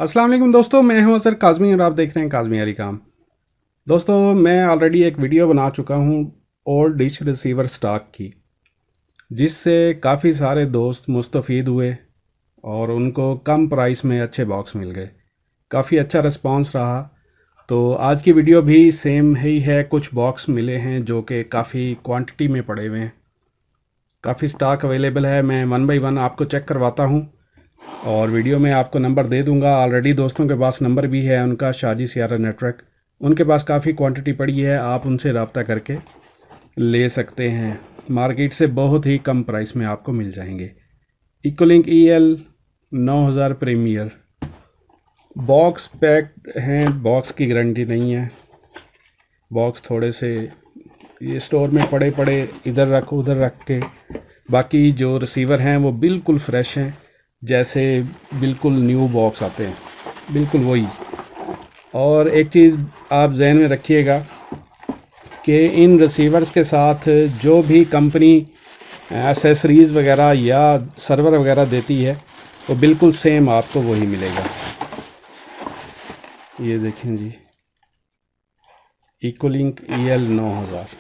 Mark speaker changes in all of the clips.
Speaker 1: अस्सलाम वालेकुम दोस्तों, मैं हूं असर काज़मी और आप देख रहे हैं काज़मी यारी काम। दोस्तों, मैं ऑलरेडी एक वीडियो बना चुका हूं ओल्ड डिश रिसीवर स्टॉक की, जिससे काफ़ी सारे दोस्त मुस्तफ़ीद हुए और उनको कम प्राइस में अच्छे बॉक्स मिल गए। काफ़ी अच्छा रिस्पांस रहा। तो आज की वीडियो भी सेम ही है। कुछ बॉक्स मिले हैं जो कि काफ़ी क्वांटिटी में पड़े हुए हैं, काफ़ी स्टॉक अवेलेबल है। मैं वन बाई वन आपको चेक करवाता हूँ और वीडियो में आपको नंबर दे दूंगा। ऑलरेडी दोस्तों के पास नंबर भी है उनका, शाजी सियारा नेटवर्क। उनके पास काफ़ी क्वांटिटी पड़ी है, आप उनसे रब्ता करके ले सकते हैं। मार्केट से बहुत ही कम प्राइस में आपको मिल जाएंगे। इकोलिंक EL 9000 प्रीमियर बॉक्स पैक्ड हैं, बॉक्स की गारंटी नहीं है। बॉक्स थोड़े से ये स्टोर में पड़े पड़े इधर रख उधर रख के, बाकी जो रिसीवर हैं वो बिल्कुल फ्रेश हैं, जैसे बिल्कुल न्यू बॉक्स आते हैं, बिल्कुल वही। और एक चीज़ आप जहन में रखिएगा कि इन रिसीवर्स के साथ जो भी कंपनी एसेसरीज़ वगैरह या सर्वर वगैरह देती है वो बिल्कुल सेम आपको वही मिलेगा। ये देखें जी, इकोलिंक EL 9000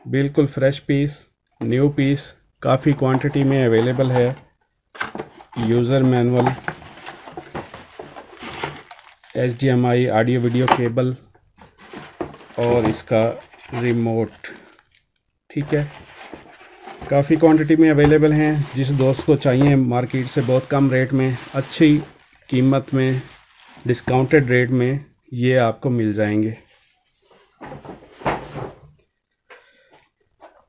Speaker 1: बिल्कुल फ्रेश पीस, न्यू पीस, काफ़ी क्वांटिटी में अवेलेबल है। User manual, HDMI audio video cable और इसका रिमोट, ठीक है। काफ़ी क्वांटिटी में अवेलेबल हैं। जिस दोस्त को चाहिए मार्केट से बहुत कम रेट में, अच्छी कीमत में, डिस्काउंटेड रेट में ये आपको मिल जाएंगे।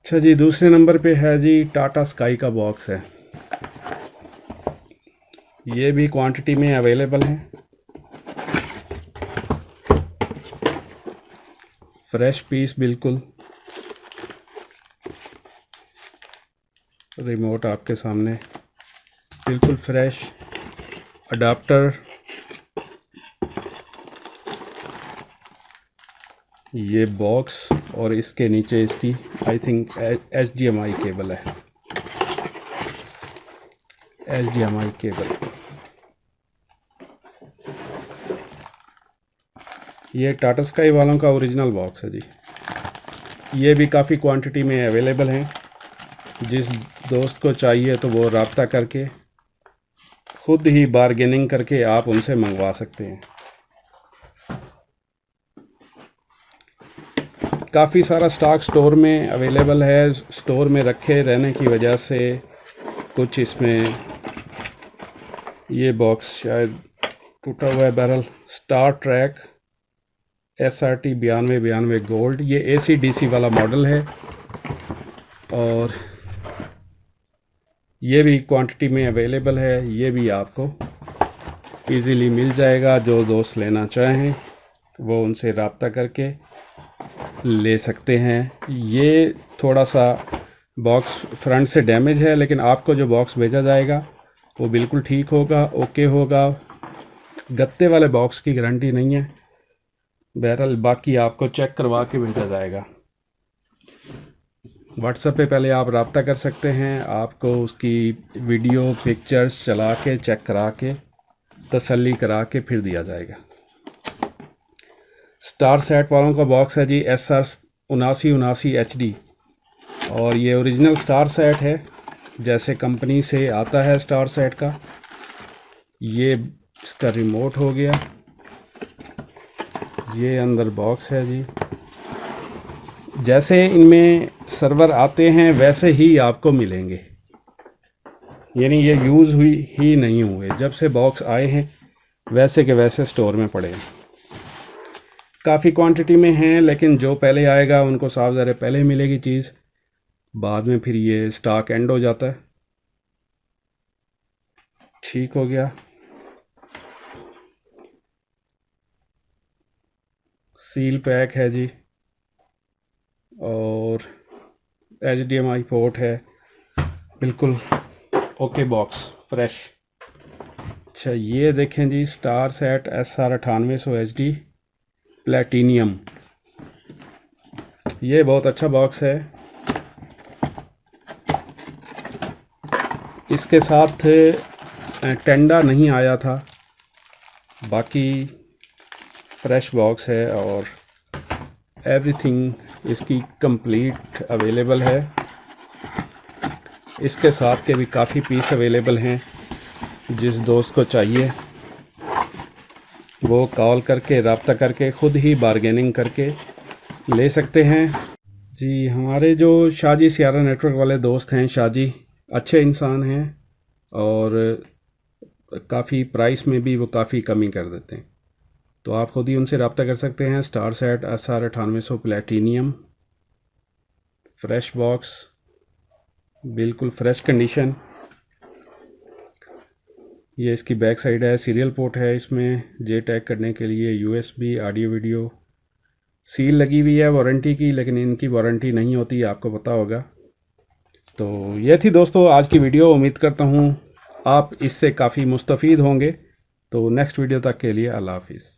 Speaker 1: अच्छा जी, दूसरे नंबर पे है जी टाटा स्काई का बॉक्स है। ये भी क्वांटिटी में अवेलेबल है। फ्रेश पीस बिल्कुल, रिमोट आपके सामने बिल्कुल फ्रेश, अडाप्टर, ये बॉक्स और इसके नीचे इसकी आई थिंक HDMI केबल है। HDMI केबल, ये टाटा स्काई वालों का ओरिजिनल बॉक्स है जी। ये भी काफ़ी क्वांटिटी में अवेलेबल हैं। जिस दोस्त को चाहिए तो वो रब्ता करके खुद ही बारगेनिंग करके आप उनसे मंगवा सकते हैं। काफ़ी सारा स्टॉक स्टोर में अवेलेबल है। स्टोर में रखे रहने की वजह से कुछ इसमें, ये बॉक्स शायद टूटा हुआ है barrel, Star Trek SRT 9292 gold, ये AC/DC वाला मॉडल है और ये भी क्वांटिटी में अवेलेबल है। ये भी आपको इजीली मिल जाएगा। जो दोस्त लेना चाहें वो उनसे रब्ता करके ले सकते हैं। ये थोड़ा सा बॉक्स फ्रंट से डैमेज है, लेकिन आपको जो बॉक्स भेजा जाएगा वो बिल्कुल ठीक होगा, ओके होगा। गत्ते वाले बॉक्स की गारंटी नहीं है। बहरहाल बाकी आपको चेक करवा के भेजा जाएगा। व्हाट्सएप पे पहले आप रब्ता कर सकते हैं, आपको उसकी वीडियो पिक्चर्स चला के चेक करा के तसल्ली करा के फिर दिया जाएगा। स्टार सेट वालों का बॉक्स है जी SR 7979 HD और ये ओरिजिनल स्टार सेट है, जैसे कंपनी से आता है स्टार सेट का। ये इसका रिमोट हो गया, ये अंदर बॉक्स है जी। जैसे इनमें सर्वर आते हैं वैसे ही आपको मिलेंगे, यानी ये यूज़ हुई ही नहीं हुए। जब से बॉक्स आए हैं वैसे के वैसे स्टोर में पड़े हैं। काफ़ी क्वांटिटी में हैं, लेकिन जो पहले आएगा उनको साफ ज़रा पहले मिलेगी चीज़, बाद में फिर ये स्टॉक एंड हो जाता है। ठीक हो गया। सील पैक है जी और HDMI पोर्ट है, बिल्कुल ओके बॉक्स फ्रेश। अच्छा, ये देखें जी star set SR 9800 HD platinum, ये बहुत अच्छा बॉक्स है। इसके साथ टेंडा नहीं आया था, बाकी फ्रेश बॉक्स है और एवरीथिंग इसकी कंप्लीट अवेलेबल है। इसके साथ के भी काफ़ी पीस अवेलेबल हैं। जिस दोस्त को चाहिए वो कॉल करके रब्ता करके ख़ुद ही बारगेनिंग करके ले सकते हैं। जी, हमारे जो शाहजी सियारा नेटवर्क वाले दोस्त हैं, शाहजी अच्छे इंसान हैं और काफ़ी प्राइस में भी वो काफ़ी कमी कर देते हैं, तो आप ख़ुद ही उनसे रब्ता कर सकते हैं। Star set SR 9800 platinum, fresh box, बिल्कुल फ्रेश कंडीशन। ये इसकी बैक साइड है, सीरियल पोर्ट है इसमें जे टैग करने के लिए, USB, ऑडियो वीडियो, सील लगी हुई है वारंटी की, लेकिन इनकी वारंटी नहीं होती, आपको पता होगा। तो ये थी दोस्तों आज की वीडियो। उम्मीद करता हूँ आप इससे काफ़ी मुस्तफ़ीद होंगे। तो नेक्स्ट वीडियो तक के लिए अल्लाह हाफिज़।